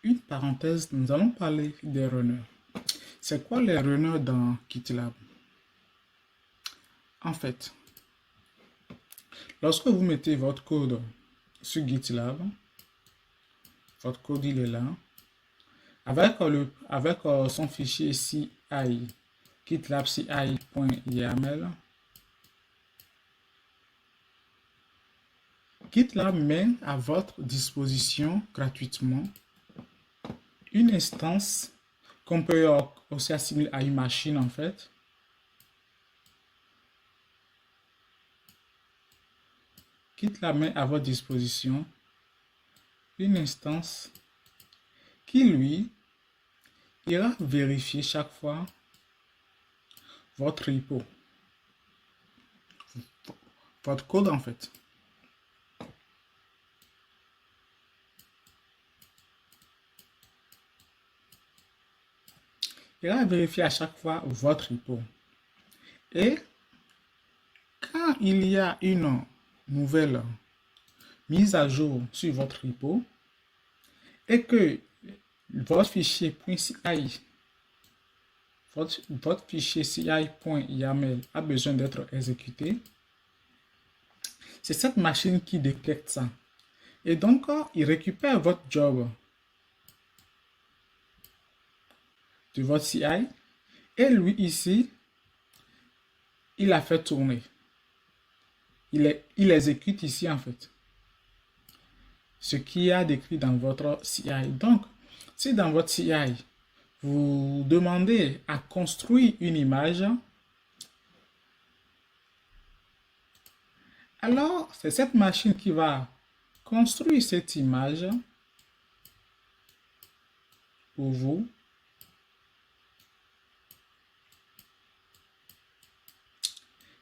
Une parenthèse, nous allons parler des runners. C'est quoi les runners dans GitLab? En fait, lorsque vous mettez votre code sur GitLab, votre code il est là, avec son fichier CI, GitLab CI.yaml, GitLab met à votre disposition gratuitement une instance qu'on peut aussi assimiler à une machine en fait. GitLab met à votre disposition une instance qui, lui, ira vérifier chaque fois votre repo, votre code en fait. Il va vérifier à chaque fois votre repo. Et quand il y a une nouvelle mise à jour sur votre repo et que votre fichier .ci, votre fichier ci.yaml a besoin d'être exécuté, c'est cette machine qui détecte ça. Et donc, il récupère votre job de votre CI et lui ici, il a fait tourner. Il exécute ici en fait ce qui a décrit dans votre CI. Donc, si dans votre CI, vous demandez à construire une image, alors c'est cette machine qui va construire cette image pour vous.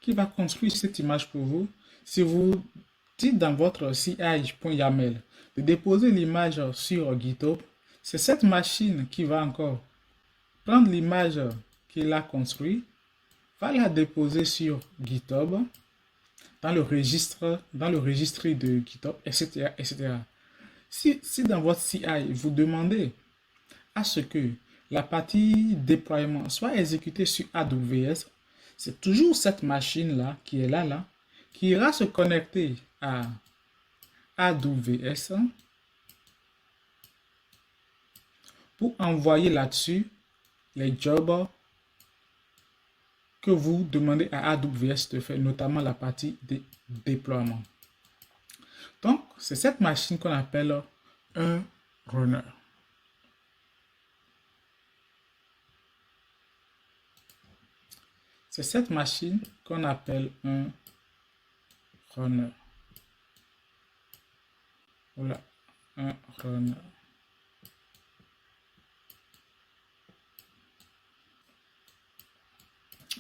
Qui va construire cette image pour vous. Si vous dites dans votre ci.yaml de déposer l'image sur GitHub, c'est cette machine qui va encore prendre l'image qu'il a construite, va la déposer sur GitHub, dans le registre de GitHub, etc. etc. Si dans votre CI, vous demandez à ce que la partie déploiement soit exécutée sur AWS, c'est toujours cette machine-là qui est là, qui ira se connecter à AWS pour envoyer là-dessus les jobs que vous demandez à AWS de faire, notamment la partie de déploiement. Donc, c'est cette machine qu'on appelle un runner. C'est cette machine qu'on appelle un runner. Voilà, un runner.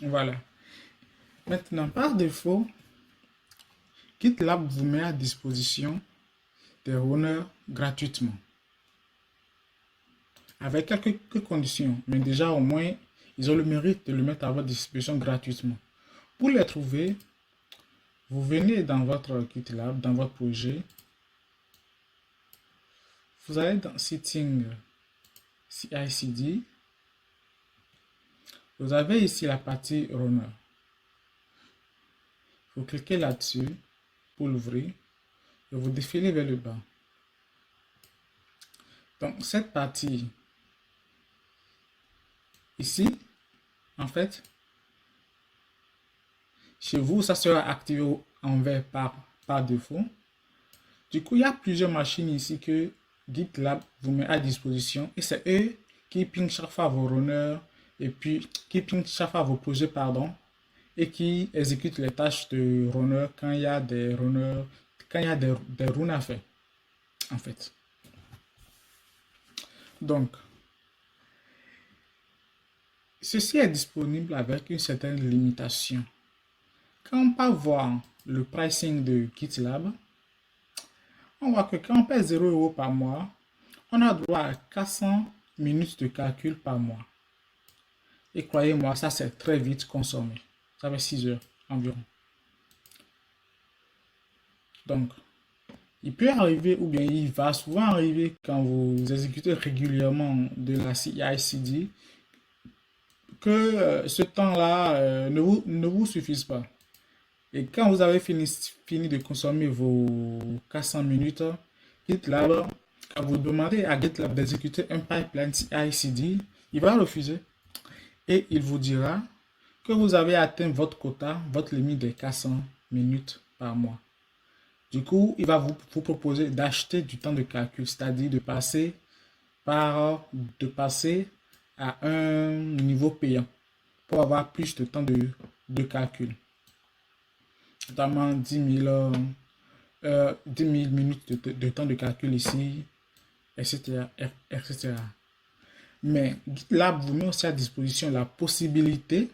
Voilà. Maintenant, par défaut, GitLab vous met à disposition des runners gratuitement. Avec quelques conditions, mais déjà au moins, ils ont le mérite de le mettre à votre disposition gratuitement. Pour les trouver, vous venez dans votre GitLab, dans votre projet. Vous allez dans Setting CI/CD. Vous avez ici la partie Runner. Vous cliquez là-dessus pour l'ouvrir et vous défilez vers le bas. Donc, cette partie ici, en fait, chez vous, ça sera activé en vert par défaut. Du coup, il y a plusieurs machines ici que GitLab vous met à disposition et c'est eux qui pingent chaque fois vos runners et puis qui pingent chaque fois vos projets, pardon, et qui exécutent les tâches de runner quand il y a des runners, quand il y a des runs à faire, en fait. Donc, ceci est disponible avec une certaine limitation. Quand on part voir le pricing de GitLab, on voit que quand on paie 0 € par mois, on a droit à 400 minutes de calcul par mois. Et croyez-moi, ça c'est très vite consommé. Ça fait 6 heures environ. Donc, Il peut arriver, ou bien il va souvent arriver quand vous exécutez régulièrement de la CI/CD, que ce temps-là ne vous suffise pas. Et quand vous avez fini de consommer vos 400 minutes, GitLab, quand vous demandez à GitLab d'exécuter un pipeline CI/CD, il va refuser et il vous dira que vous avez atteint votre quota, votre limite de 400 minutes par mois. Du coup, il va vous proposer d'acheter du temps de calcul, c'est-à-dire de passer à un niveau payant pour avoir plus de temps de calcul, notamment 10 000 minutes de temps de calcul ici, etc., etc. Mais GitLab vous met aussi à disposition la possibilité,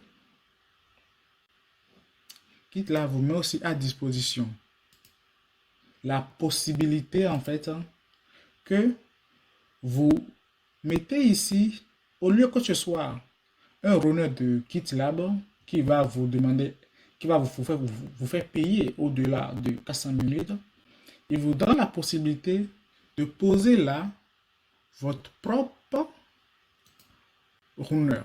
GitLab vous met aussi à disposition la possibilité en fait que vous mettez ici, au lieu que ce soit un runner de GitLab qui va vous demander, qui va vous faire payer au-delà de 400 minutes, il vous donne la possibilité de poser là votre propre runner.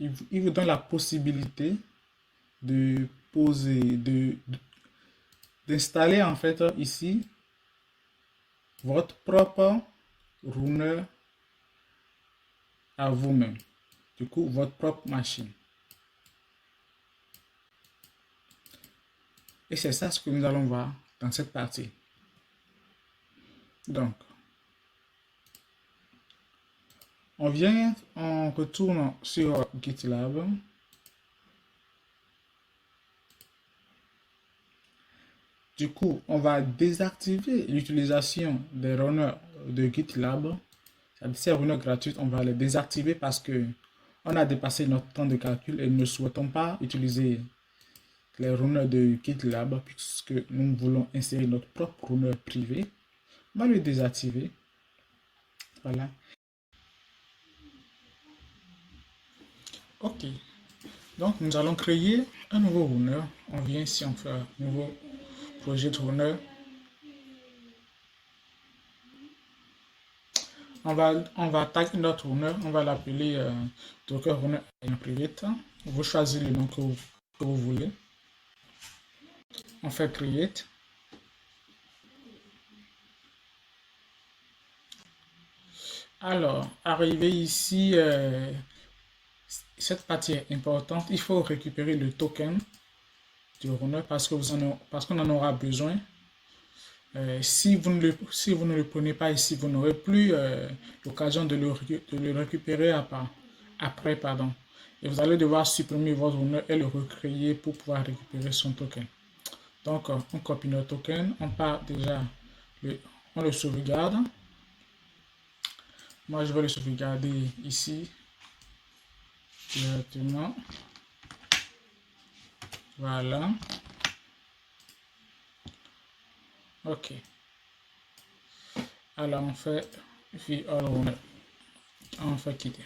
Il vous donne la possibilité de poser, d'installer en fait ici votre propre runner à vous-même. Du coup, votre propre machine. Et c'est ça ce que nous allons voir dans cette partie. Donc, on retourne sur GitLab. Du coup, on va désactiver l'utilisation des runners de GitLab. Ces runners gratuites, on va les désactiver parce que on a dépassé notre temps de calcul et nous ne souhaitons pas utiliser les runners de GitLab puisque nous voulons insérer notre propre runner privé. On va le désactiver. Voilà. Ok. Donc, nous allons créer un nouveau runner. On vient ici, on fait un nouveau projet de runner. On va tag notre runner. On va l'appeler Docker runner en private. Vous choisissez le nom que vous voulez. On fait create. Alors, arrivé ici, cette partie est importante. Il faut récupérer le token du runner parce qu'on en aura besoin. Si vous ne le prenez pas ici, vous n'aurez plus l'occasion de le récupérer après. Pardon. Et vous allez devoir supprimer votre runner et le recréer pour pouvoir récupérer son token. Donc, on copie notre token. On part déjà, on le sauvegarde. Moi, je vais le sauvegarder ici directement. Voilà. Ok. Alors, on fait all runner. On fait quitter.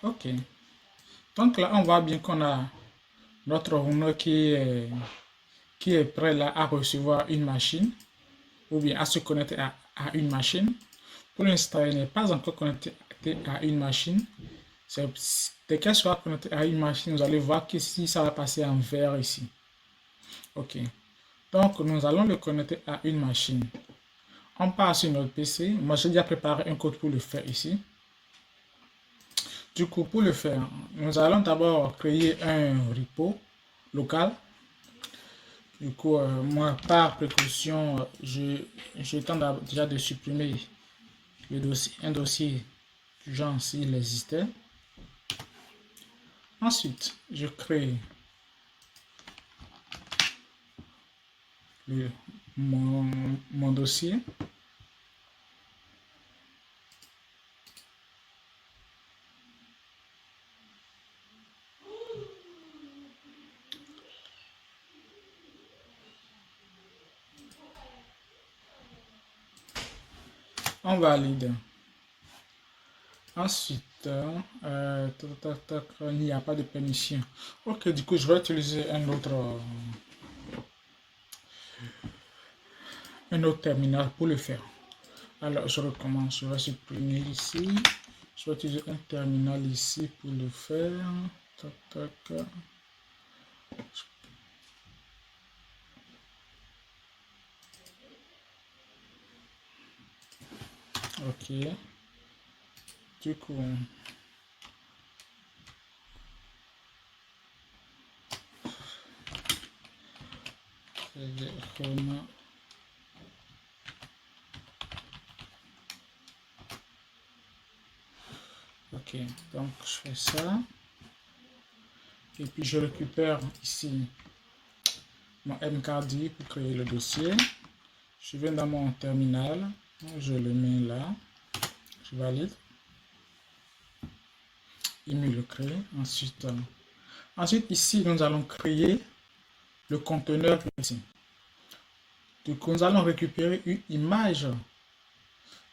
Ok. Donc là, on voit bien qu'on a notre runner qui est prêt là à recevoir une machine ou bien à se connecter à une machine. Pour l'instant, il n'est pas encore connecté à une machine. Dès qu'elle sera connectée à une machine, vous allez voir que si ça va passer en vert ici. Ok. Donc, nous allons le connecter à une machine. On part sur notre PC. Moi, j'ai déjà préparé un code pour le faire ici. Du coup, pour le faire, nous allons d'abord créer un repo local. Du coup, moi, par précaution, je tente déjà de supprimer un dossier du genre s'il existait. Ensuite, je crée mon dossier. On valide. Ensuite, Il n'y a pas de permission. Ok, du coup, je vais utiliser un autre terminal pour le faire. Alors, je recommence. Je vais supprimer ici. Je vais utiliser un terminal ici pour le faire. Tac, tac. Ok. Du coup, ok, donc je fais ça. Et puis je récupère ici mon mkdi pour créer le dossier. Je viens dans mon terminal. Je le mets là. Je valide. Il me le crée. Ensuite ici, nous allons créer le conteneur ici. Du coup, nous allons récupérer une image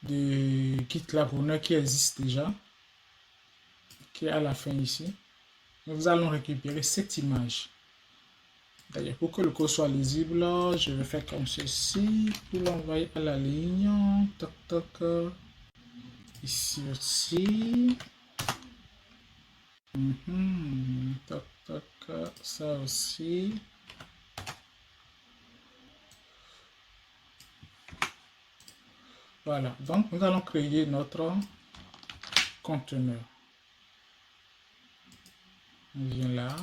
de GitLab Runner qui existe déjà, qui est à la fin ici. Nous allons récupérer cette image. D'ailleurs, pour que le code soit lisible, je vais faire comme ceci, pour l'envoyer à la ligne. Toc, toc. Ici aussi. Toc, toc. Ça aussi. Voilà, donc nous allons créer notre conteneur. On vient là,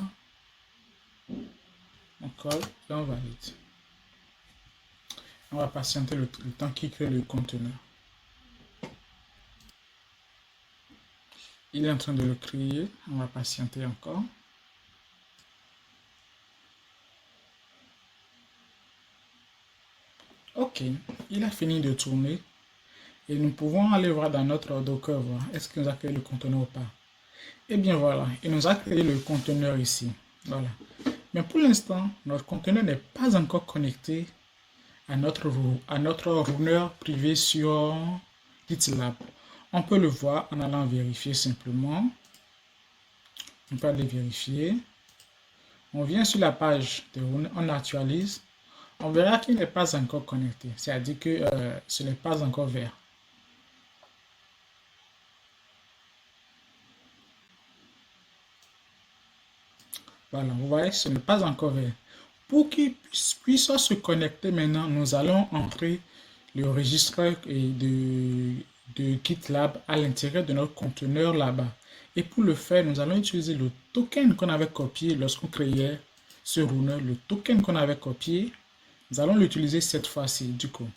on colle et on valide. On va patienter le temps qu'il crée le conteneur. Il est en train de le créer, on va patienter encore. Ok, il a fini de tourner. Et nous pouvons aller voir dans notre Docker, voir est-ce qu'il nous a créé le conteneur ou pas. Et bien voilà, il nous a créé le conteneur ici. Voilà. Mais pour l'instant, notre conteneur n'est pas encore connecté à notre runner privé sur GitLab. On peut le voir en allant vérifier simplement. On peut aller vérifier. On vient sur la page de runner, on actualise. On verra qu'il n'est pas encore connecté. C'est-à-dire que ce n'est pas encore vert. Voilà, vous voyez, ce n'est pas encore vert. Pour qu'il puisse se connecter maintenant, nous allons entrer le registre de GitLab à l'intérieur de notre conteneur là-bas. Et pour le faire, nous allons utiliser le token qu'on avait copié lorsqu'on créait ce runner. Le token qu'on avait copié, nous allons l'utiliser cette fois-ci, du coup.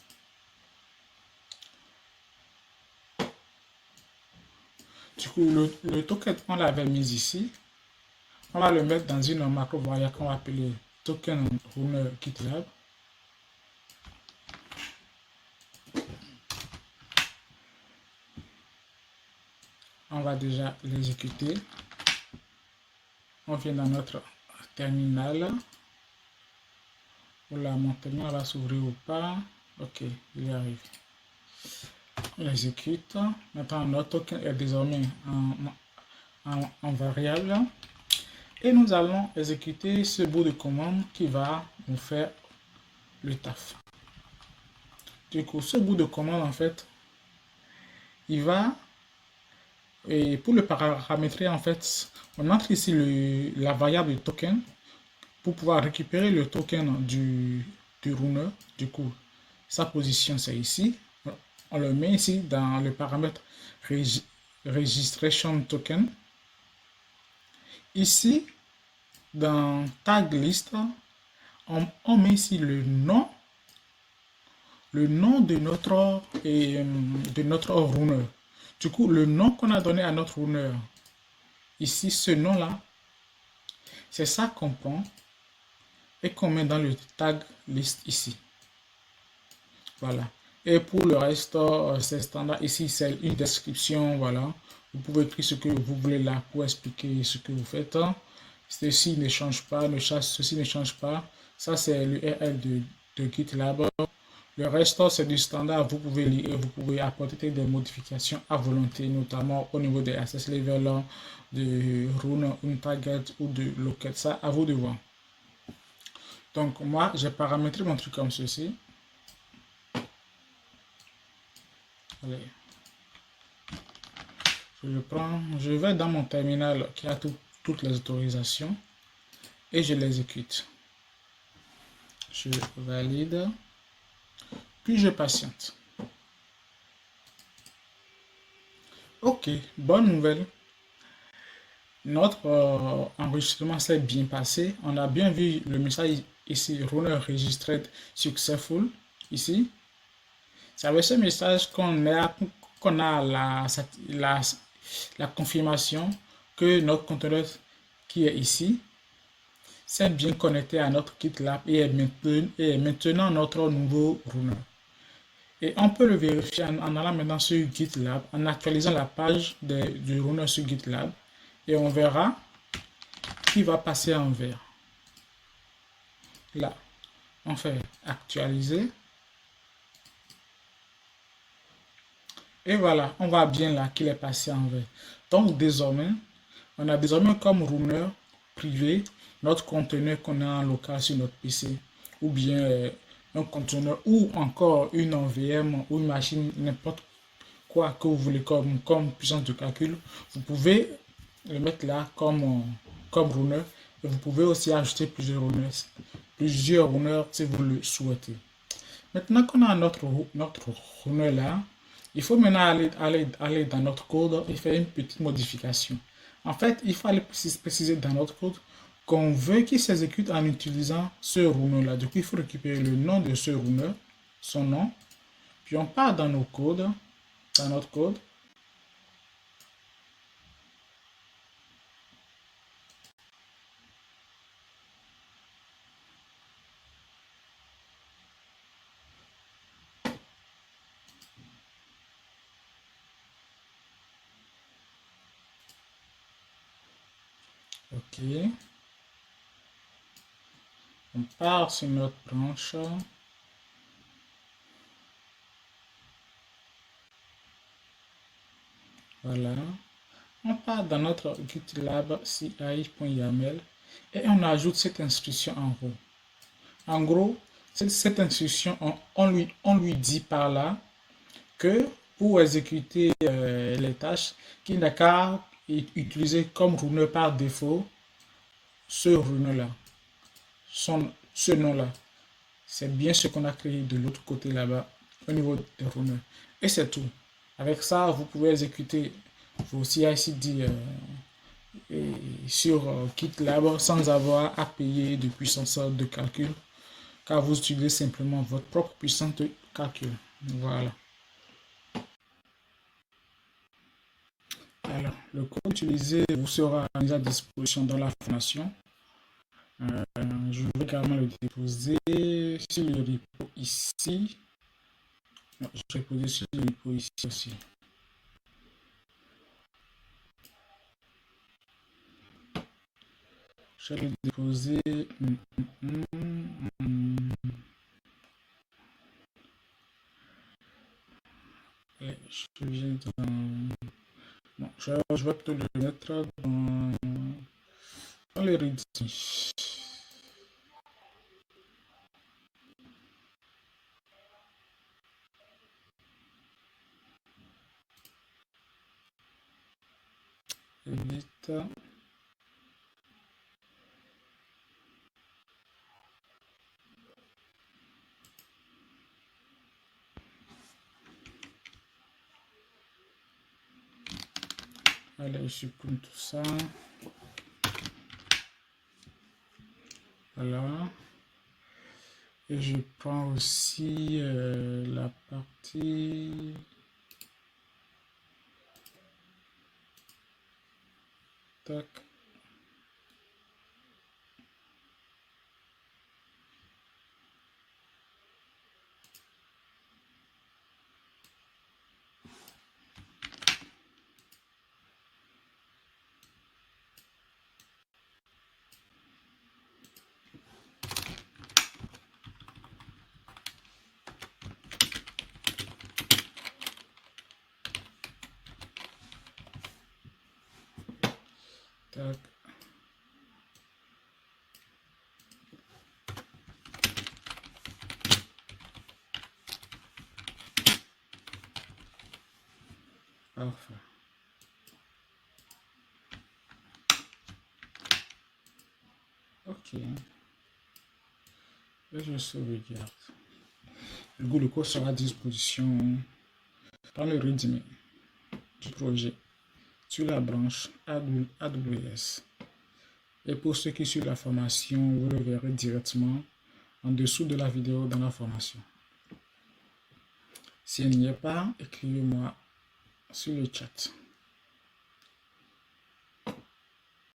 Du coup, le token, on l'avait mis ici. On va le mettre dans une macro variable qu'on va appeler token runner GitLab. On va déjà l'exécuter. On vient dans notre terminal. Voilà, mon terminal va s'ouvrir ou pas. Ok, il arrive. On l'exécute. Maintenant, notre token est désormais en variable. Et nous allons exécuter ce bout de commande qui va nous faire le taf. Du coup, ce bout de commande, en fait, il va, et pour le paramétrer, en fait, on entre ici la variable token pour pouvoir récupérer le token du runner. Du coup, sa position, c'est ici. On le met ici dans le paramètre registration token. Ici, dans tag list, on met ici le nom de notre runner. Du coup, le nom qu'on a donné à notre runner, ici, ce nom-là, c'est ça qu'on prend et qu'on met dans le tag list ici. Voilà. Et pour le reste, c'est standard. Ici, c'est une description. Voilà. Vous pouvez écrire ce que vous voulez là pour expliquer ce que vous faites. Ceci ne change pas. Ceci ne change pas. Ça, c'est l'URL de GitLab. Le reste, c'est du standard. Vous pouvez apporter des modifications à volonté, notamment au niveau des access level, de rune, une target ou de local. Ça, à vous de voir. Donc, moi, j'ai paramétré mon truc comme ceci. Allez. Je vais dans mon terminal qui a toutes les autorisations et je l'exécute. Je valide, puis je patiente. Ok, bonne nouvelle. Notre enregistrement s'est bien passé. On a bien vu le message ici, Runner Registered Successful, ici. C'est avec ce message qu'on a la confirmation que notre conteneur qui est ici s'est bien connecté à notre GitLab et est maintenant notre nouveau runner. Et on peut le vérifier en allant maintenant sur GitLab, en actualisant la page du runner sur GitLab. Et on verra qu'il va passer en vert. Là, on fait actualiser. Et voilà, on voit bien là qu'il est passé en vert. Donc désormais, on a désormais comme runner privé notre conteneur qu'on a en local sur notre PC. Ou bien un conteneur ou encore une VM ou une machine, n'importe quoi que vous voulez comme puissance de calcul. Vous pouvez le mettre là comme runner. Et vous pouvez aussi ajouter plusieurs runners si vous le souhaitez. Maintenant qu'on a notre runner là, il faut maintenant aller dans notre code et faire une petite modification. En fait, il faut aller préciser dans notre code qu'on veut qu'il s'exécute en utilisant ce runner là. Du coup, il faut récupérer le nom de ce runner, son nom, puis on part dans nos codes, dans notre code. Ok. On part sur notre branche. Voilà. On part dans notre GitLab ci.yaml et on ajoute cette instruction en gros. En gros, cette instruction, on lui dit par là que pour exécuter les tâches, qu'il n'a qu'à utiliser comme runner par défaut ce runner-là, ce nom-là. C'est bien ce qu'on a créé de l'autre côté là-bas, au niveau des runners. Et c'est tout. Avec ça, vous pouvez exécuter vos CI/CD sur GitLab sans avoir à payer de puissance de calcul, car vous utilisez simplement votre propre puissance de calcul. Voilà. Alors, le code utilisé vous sera mis à disposition dans la formation. Je vais également le déposer sur le repo ici. Non, je vais poser sur le repo ici aussi. Je vais le déposer. Je viens dans... Non, je vais plutôt le mettre dans les readme. Edit. Allez, je supprime tout ça. Voilà. Et je prends aussi la partie... Tac. Parfait. Ok. Et je sauvegarde. Du coup, le code sera à disposition dans le README du projet sur la branche AWS. Et pour ceux qui suivent la formation, vous le verrez directement en dessous de la vidéo dans la formation. Si elle n'y est pas, écrivez-moi sur le chat.